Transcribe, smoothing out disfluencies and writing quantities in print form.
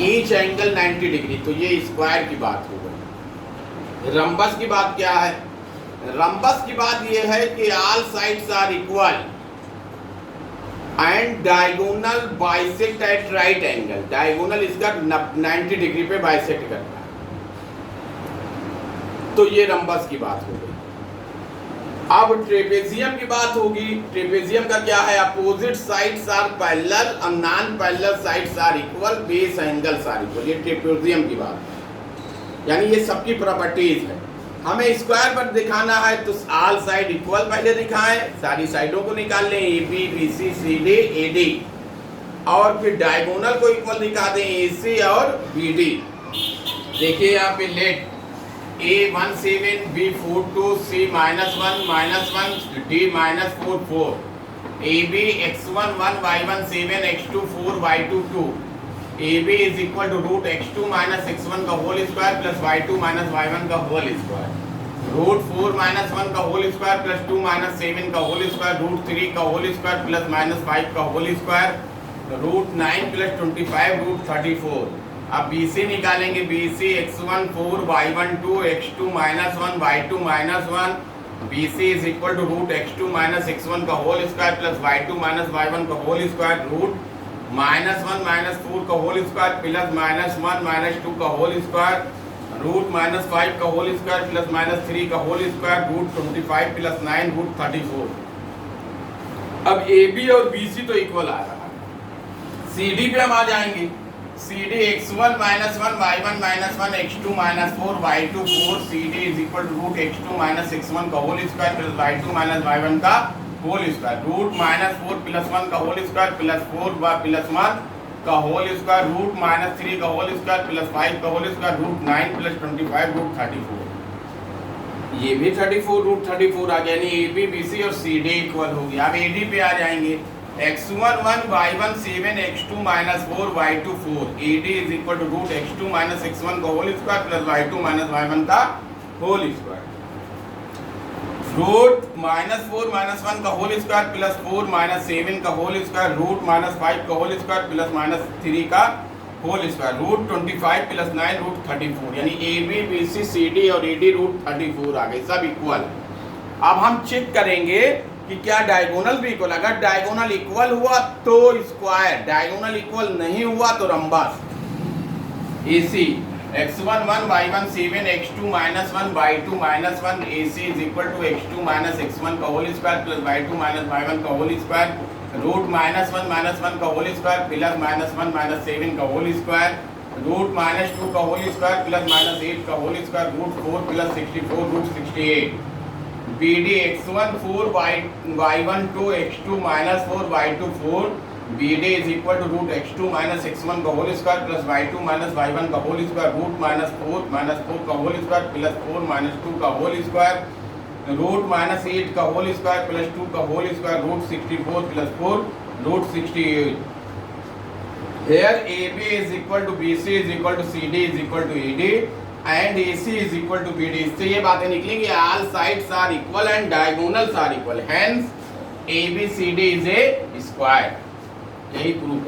Each angle 90 degree, तो ये square की बात हो गई। रंबस की बात क्या है? रंबस की बात ये है कि all sides are equal and diagonal bisect at right angle. Diagonal इसका 90 डिग्री पे बाइसेक्ट करता है, तो ये रंबस की बात हो गई। अब ट्रेपेजियम की बात होगी। ट्रेपेजियम का क्या है? अपोजिट साइड्स आर पैरेलल और non parallel sides are equal, base angles are equal. ये ट्रेपेजियम की बात है, यानी ये सबकी प्रॉपर्टीज है। हमें स्क्वायर पर दिखाना है तो ऑल साइड इक्वल पहले दिखाएं, सारी साइडों को निकाल लें, A B B C C D A D, और फिर डायगोनल को इक्वल दिखा दें, ए सी और बी डी। देखिए यहाँ पे late A17 B42 C-1 -1 D -44 AB x1 1 y1 7 x2 4 y2 2 AB is equal to root x2 minus x1 का whole square plus y2 minus y1 का होल स्क्वायर, रूट 4 minus 1 का whole square plus 2 minus 7 का whole square, root 3 का whole square plus minus 5 का whole square, root 9 plus 25 root 34। अब BC निकालेंगे, BC x1 4 y1 2 x2 minus 1 y2 minus 1, BC is equal to root x2 minus x1 का whole square plus y2 minus y1 का whole square, root -1 -4 का whole square plus -1 -2 का whole square, root -5 का whole square plus -3 का whole square, root 25 plus 9 root 34। अब AB और BC तो equal आ रहा है। CD पे हम आ जाएंगे। CD x1 -1 y1 -1 x2 -4 y2 4 CD is equal to root x2 minus x1 का whole square plus y2 minus y1 का होल स्क्वायर, रूट -4 प्लस 1 का होल स्क्वायर प्लस 4 प्लस 1 का होल स्क्वायर, रूट -3 का whole square plus 5 का whole square, root 9 plus 25 root 34। ये भी 34 root 34 आ गया, यानी AB BC और CD इक्वल हो गया। अब AD पे आ जाएंगे। x1 1 y1 7 x2 minus 4 y2 4 AD is equal to root x2 minus x1 का whole square plus y2 minus y1 का होल स्क्वायर, रूट -4 -1 का होल स्क्वायर प्लस 4 -7 का होल स्क्वायर, रूट -5 का होल स्क्वायर प्लस -3 का whole square, root 25 plus 9 root 34। यानी AB BC CD और AD रूट 34 आ गए, सब इक्वल। अब हम चेक करेंगे कि क्या डायगोनल भी इक्वल। अगर डायगोनल इक्वल हुआ तो स्क्वायर, डायगोनल इक्वल नहीं हुआ तो rhombus. AC x1 1 y1 7 x2 minus 1 y2 minus 1 AC is equal to x2 minus x1 का whole square plus y2 minus y1 का होल स्क्वायर, रूट -1 का होल स्क्वायर प्लस -1 7 का whole square, root -2 का whole square plus -8 का whole square, root 4 plus 64 root 68। BD x1 4 y1 2 x2 minus 4 y2 4 BD is equal to root x2 minus x1 का whole square plus y2 minus y1 का whole square, root -4 का whole square plus 4 2 का whole square, root -8 का whole square plus 2 का whole square, root 64 plus 4 root 68। Here AB is equal to BC is equal to CD is equal to AD and AC is equal to BD। इससे ये बातें निकलेंगी, all sides are equal and diagonals are equal, hence ABCD is a square। यही proof